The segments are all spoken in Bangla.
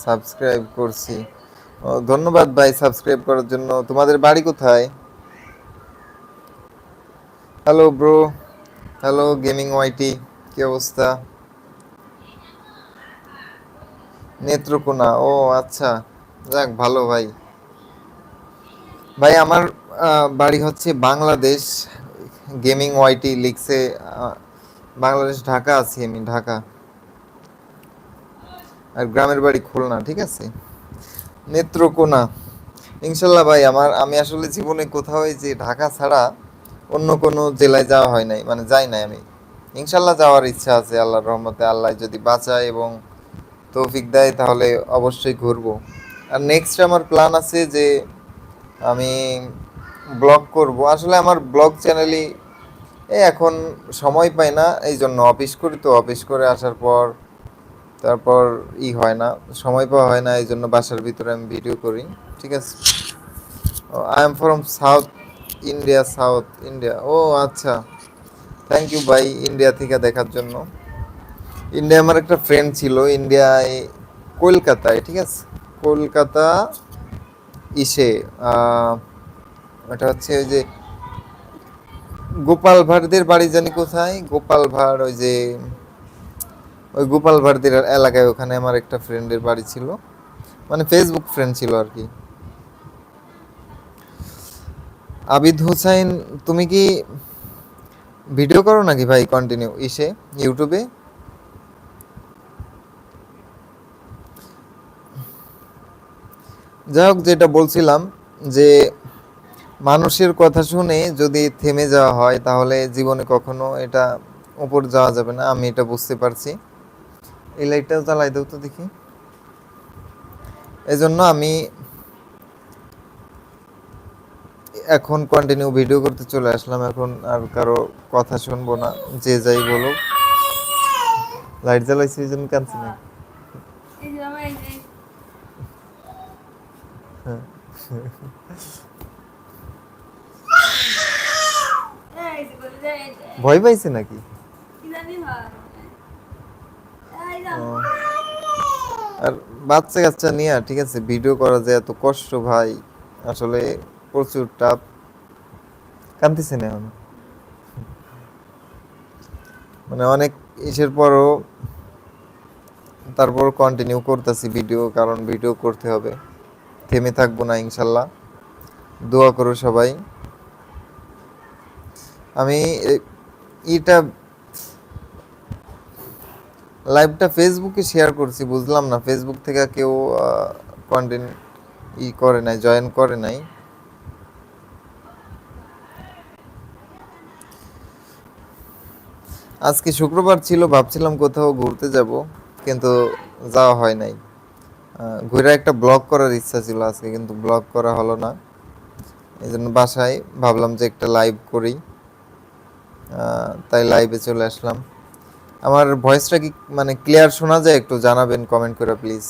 সাবস্ক্রাইব করছি। ও, ধন্যবাদ ভাই সাবস্ক্রাইব করার জন্য। তোমাদের বাড়ি কোথায়? Hello bro. Hello gaming YT, কি অবস্থা? নেত্রকোনা, ও আচ্ছা। যাক ভালো ভাই। ভাই আমার বাড়ি হচ্ছে বাংলাদেশ। গেমিং ওয়াইটি লিখছে। আহ, বাংলাদেশ, ঢাকা আছি আমি, ঢাকা। আর গ্রামের বাড়ি খুলনা, ঠিক আছে। নেত্রকোনা। ইনশাল্লাহ ভাই, আমি আসলে জীবনে কোথাও এই যে ঢাকা ছাড়া অন্য কোনো জেলায় যাওয়া হয় নাই, মানে যাই নাই আমি। ইনশাল্লাহ যাওয়ার ইচ্ছা আছে, আল্লাহর রহমতে। আল্লাহ যদি বাঁচায় এবং তৌফিক দেয় তাহলে অবশ্যই ঘুরবো। আর নেক্সট আমার প্ল্যান আছে যে আমি ব্লগ করব। আসলে আমার ব্লগ চ্যানেলই এখন সময় পাই না, এই জন্য অফিস করি, তো অফিস করে আসার পর তারপর হয় না, সময় পাওয়া হয় না, এই জন্য বাসার ভিতরে আমি ভিডিও করি। ঠিক আছে। I am from south India, south India. ও আচ্ছা, থ্যাংক ইউ ভাই ইন্ডিয়া থেকে দেখার জন্য। ইন্ডিয়া আমার একটা ফ্রেন্ড ছিল ইন্ডিয়ায়, কলকাতায়, ঠিক আছে। কলকাতা ইসে আহ, ওটা হচ্ছে ওই যে গোপাল ভাঁড়দের বাড়ি জানি কোথায়, গোপাল ভাঁড়, ওই গোপাল ভাঁড়দের এলাকায়, ওখানে আমার একটা ফ্রেন্ডের বাড়ি ছিল, মানে ফেসবুক ফ্রেন্ড ছিল আর কি। আবিদ হুসাইন, তুমি কি ভিডিও করো নাকি ভাই কন্টিনিউ ইউটিউবে? যাই হোক, যেটা বলছিলাম যে মানুষের কথা শুনে যদি থেমে যাওয়া হয় তাহলে জীবনে কখনো এটা উপর যাওয়া যাবে না, আমি এটা বুঝতে পারছি। এই লাইটটাও জ্বালাই দাও তো দেখি। এজন্য আমি এখন কন্টিনিউ ভিডিও করতে চলে আসলাম। এখন আর কারো কথা শুনবো না, যে যাই বলো। লাইট জ্বালাইছি এই জন্য কাঁদছি না। হ্যাঁ। ভয় পাইছে নাকি? ও, আর বাচ্চা কাচ্চা নিয়ে ঠিক আছে ভিডিও করা যায় এত কষ্ট ভাই, আসলে প্রচুর টাফ। কাঁদতেছে না এখন, মানে অনেক ইসের পরও তারপর কন্টিনিউ করতেছি ভিডিও, কারণ ভিডিও করতে হবে, থেমে থাকবো না ইনশাল্লাহ। দোয়া করো সবাই। আমি এটা লাইভটা ফেসবুকে শেয়ার করছি, বুঝলাম না ফেসবুক থেকে কেউ কন্টেন্ট করে নাই, জয়েন করে নাই। আজকে শুক্রবার ছিল, ভাবছিলাম কোথাও ঘুরতে যাব, কিন্তু যাওয়া হয় নাই। ঘুরে একটা ব্লগ করার ইচ্ছা ছিল আজকে, কিন্তু ব্লগ করা হলো না। এই জন্য বাসায় ভাবলাম যে একটা লাইভ করি, তাই লাইভে চলে আসলাম। আমার ভয়েসটা কি মানে ক্লিয়ার শোনা যায়? একটু জানাবেন কমেন্ট করে প্লিজ।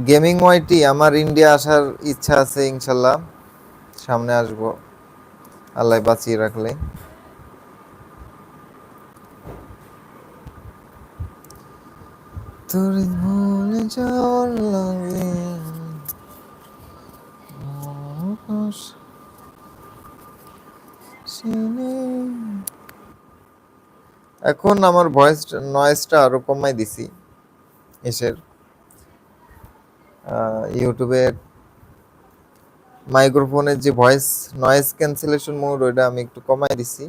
গেমিং ওয়াইটি, আমার ইন্ডিয়া আসার ইচ্ছা আছে ইনশাল্লাহ, সামনে আসবো আল্লাহ বাঁচিয়ে রাখলে। তোর ভুলে যাওয়ার লাগে। এখন আমার ভয়েস নয়েজটা আরো কমাই দিছি। এসের ইউটিউবে মাইক্রোফোনের যে ভয়েস নয়েজ ক্যান্সেলেশন মোড, ওইটা আমি একটু কমাই দিছি।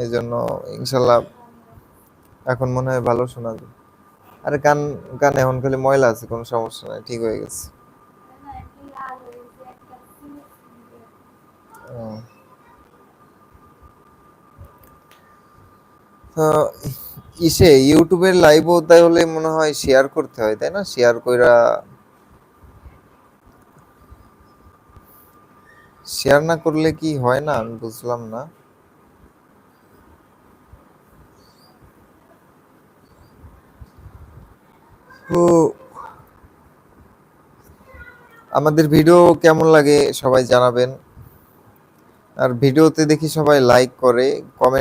এই জন্য ইনশাল্লাহ এখন মনে হয় ভালো শোনা যায়। আরে কান কান এখন খালি ময়লা আছে, কোনো সমস্যা নাই, ঠিক হয়ে গেছে। ও, তো ইউটিউবের লাইভও তাহলে মনে হয় শেয়ার করতে হয়, তাই না? শেয়ার কইরা, শেয়ার না করলে কি হয় না, আমি বুঝলাম না। তো আমাদের ভিডিও কেমন লাগে সবাই জানাবেন। আর ভিডিওতে দেখি সবাই লাইক করে, কমেন্ট